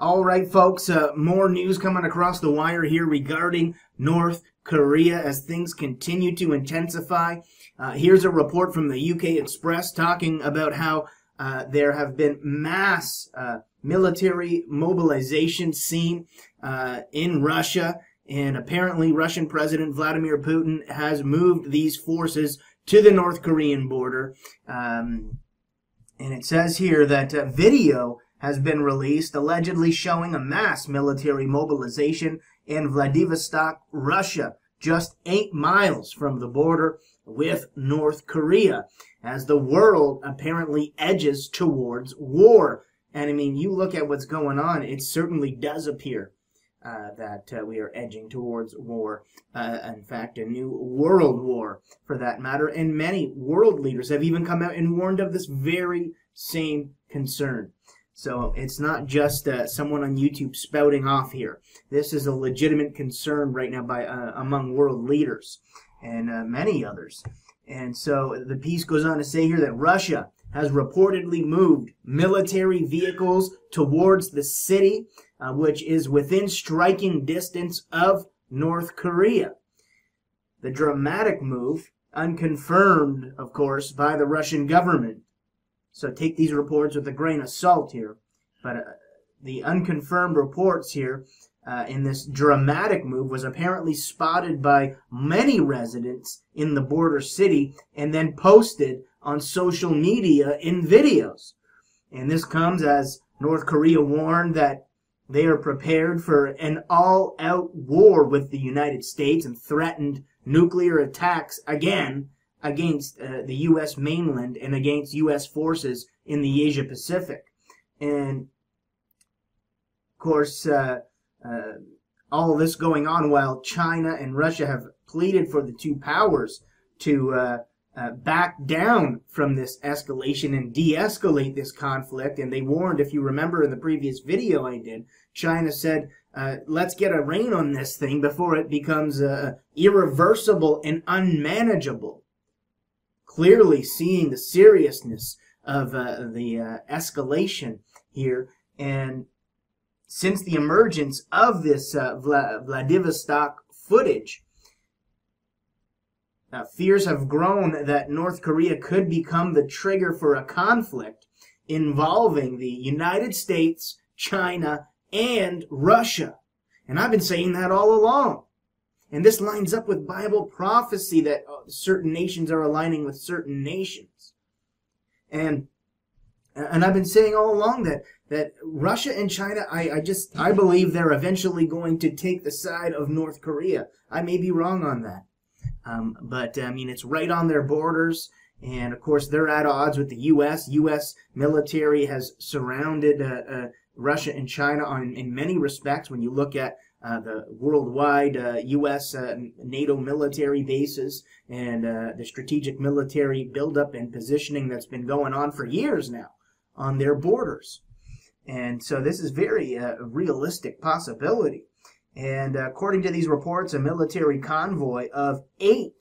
All right, folks, more news coming across the wire here regarding North Korea as things continue to intensify. Here's a report from the UK Express talking about how there have been mass military mobilization seen in Russia, and apparently Russian President Vladimir Putin has moved these forces to the North Korean border. And it says here that video has been released allegedly showing a mass military mobilization in Vladivostok, Russia, just 8 miles from the border with North Korea, as the world apparently edges towards war. And I mean, you look at what's going on, it certainly does appear that we are edging towards war. In fact, a new world war, for that matter. And many world leaders have even come out and warned of this very same concern. So it's not just someone on YouTube spouting off here. This is a legitimate concern right now by among world leaders and many others. And so the piece goes on to say here that Russia has reportedly moved military vehicles towards the city, which is within striking distance of North Korea. The dramatic move, unconfirmed, of course, by the Russian government. So take these reports with a grain of salt here. But the unconfirmed reports here in this dramatic move was apparently spotted by many residents in the border city and then posted on social media in videos. And this comes as North Korea warned that they are prepared for an all-out war with the United States and threatened nuclear attacks again against the U.S. mainland and against U.S. forces in the Asia Pacific. And, of course, all of this going on while China and Russia have pleaded for the two powers to back down from this escalation and de-escalate this conflict. And they warned, if you remember in the previous video I did, China said, let's get a rein on this thing before it becomes irreversible and unmanageable. Clearly seeing the seriousness of the escalation here. And since the emergence of this Vladivostok footage, fears have grown that North Korea could become the trigger for a conflict involving the United States, China, and Russia. And I've been saying that all along. And this lines up with Bible prophecy that certain nations are aligning with certain nations. And I've been saying all along that Russia and China, I believe they're eventually going to take the side of North Korea. I may be wrong on that. But I mean, it's right on their borders. And of course, they're at odds with the U.S. U.S. military has surrounded Russia and China in many respects. When you look at the worldwide U.S. NATO military bases and the strategic military buildup and positioning that's been going on for years now on their borders. And so this is very realistic possibility. And according to these reports, a military convoy of 8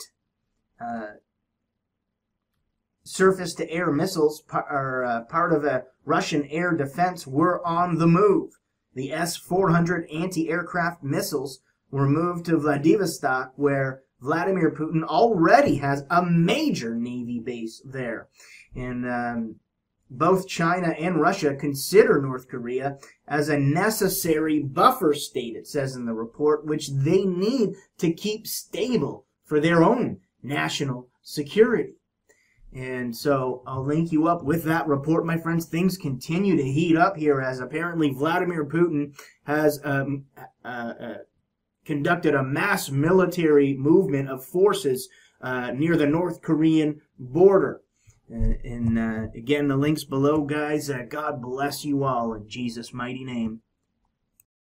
surface-to-air missiles part of a Russian air defense were on the move. The S-400 anti-aircraft missiles were moved to Vladivostok, where Vladimir Putin already has a major Navy base there. And both China and Russia consider North Korea as a necessary buffer state, it says in the report, which they need to keep stable for their own national security. And so I'll link you up with that report, my friends. Things continue to heat up here as apparently Vladimir Putin has conducted a mass military movement of forces near the North Korean border. And again, the links below, guys. God bless you all in Jesus' mighty name.